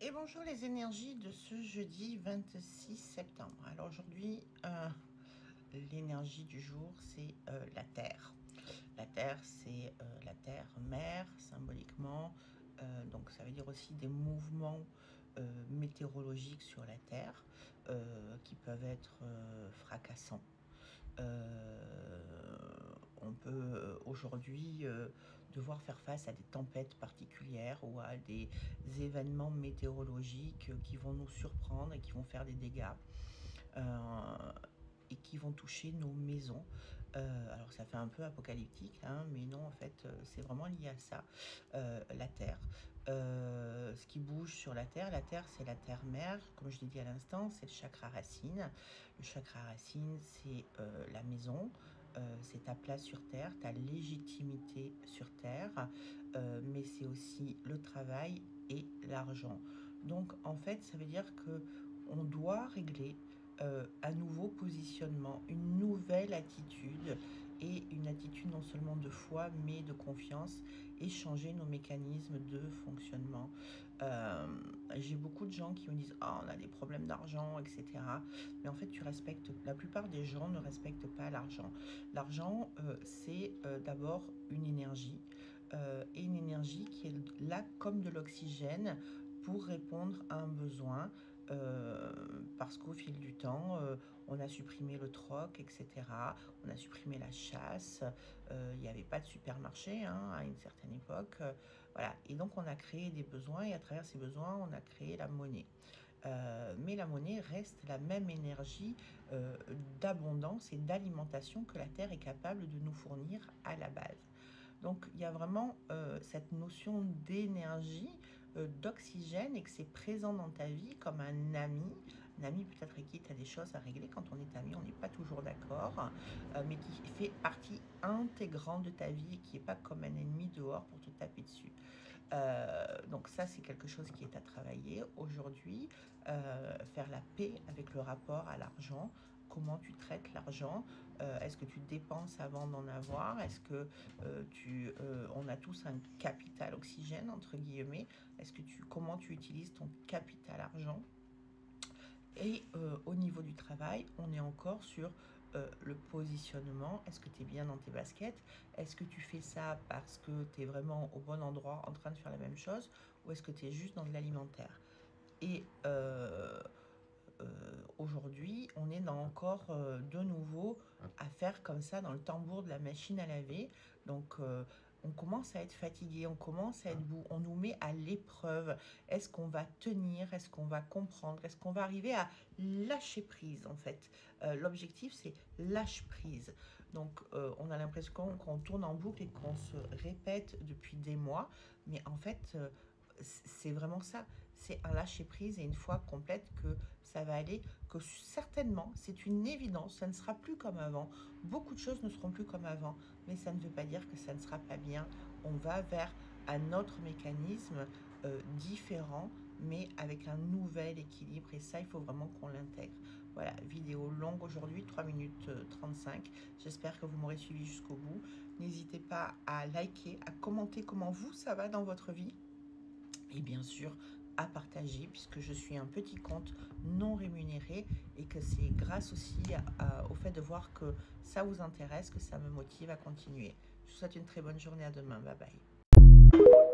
Et bonjour les énergies de ce jeudi 26 septembre. Alors aujourd'hui, l'énergie du jour, c'est la Terre. La Terre, c'est la Terre mère, symboliquement. Donc ça veut dire aussi des mouvements météorologiques sur la Terre qui peuvent être fracassants. On peut aujourd'hui devoir faire face à des tempêtes particulières ou à des événements météorologiques qui vont nous surprendre et qui vont faire des dégâts et qui vont toucher nos maisons. Alors ça fait un peu apocalyptique, hein, mais non, en fait, c'est vraiment lié à ça, la Terre. Ce qui bouge sur la Terre c'est la Terre-mère, comme je l'ai dit à l'instant, c'est le chakra racine. Le chakra racine, c'est la maison, c'est ta place sur Terre, ta légitimité sur Terre, mais c'est aussi le travail et l'argent. Donc en fait, ça veut dire que on doit régler un nouveau positionnement, une nouvelle attitude et une attitude non seulement de foi mais de confiance et changer nos mécanismes de fonctionnement. J'ai beaucoup de gens qui me disent oh, on a des problèmes d'argent, etc. Mais en fait, la plupart des gens ne respectent pas l'argent. L'argent, c'est d'abord une énergie et une énergie qui est là comme de l'oxygène pour répondre à un besoin. Parce qu'au fil du temps, on a supprimé le troc, etc. On a supprimé la chasse. Il n'y avait pas de supermarché hein, à une certaine époque. Voilà. Et donc, on a créé des besoins et à travers ces besoins, on a créé la monnaie. Mais la monnaie reste la même énergie d'abondance et d'alimentation que la Terre est capable de nous fournir à la base. Donc il y a vraiment cette notion d'énergie, d'oxygène et que c'est présent dans ta vie comme un ami peut-être avec qui tu as des choses à régler. Quand on est ami, on n'est pas toujours d'accord, mais qui fait partie intégrante de ta vie et qui n'est pas comme un ennemi dehors pour te taper dessus. Donc ça, c'est quelque chose qui est à travailler aujourd'hui, faire la paix avec le rapport à l'argent. Comment tu traites l'argent? Est-ce que tu dépenses avant d'en avoir? Est-ce que on a tous un capital oxygène entre guillemets? Comment tu utilises ton capital argent? Et au niveau du travail, on est encore sur le positionnement. Est-ce que tu es bien dans tes baskets? Est-ce que tu fais ça parce que tu es vraiment au bon endroit en train de faire la même chose? Ou est-ce que tu es juste dans de l'alimentaire? Et aujourd'hui, on est encore de nouveau à faire comme ça dans le tambour de la machine à laver. Donc, on commence à être fatigué, on commence à être bout, on nous met à l'épreuve. Est-ce qu'on va tenir? Est-ce qu'on va comprendre? Est-ce qu'on va arriver à lâcher prise en fait? L'objectif, c'est lâche prise. Donc, on a l'impression qu'on tourne en boucle et qu'on se répète depuis des mois. Mais en fait, c'est vraiment ça. C'est un lâcher prise et une foi complète que ça va aller, que certainement, c'est une évidence, ça ne sera plus comme avant. Beaucoup de choses ne seront plus comme avant, mais ça ne veut pas dire que ça ne sera pas bien. On va vers un autre mécanisme différent, mais avec un nouvel équilibre. Et ça, il faut vraiment qu'on l'intègre. Voilà, vidéo longue aujourd'hui, 3 minutes 35. J'espère que vous m'aurez suivi jusqu'au bout. N'hésitez pas à liker, à commenter comment vous, ça va dans votre vie. Et bien sûr à partager puisque je suis un petit compte non rémunéré et que c'est grâce aussi au fait de voir que ça vous intéresse que ça me motive à continuer. Je vous souhaite une très bonne journée, à demain, bye bye.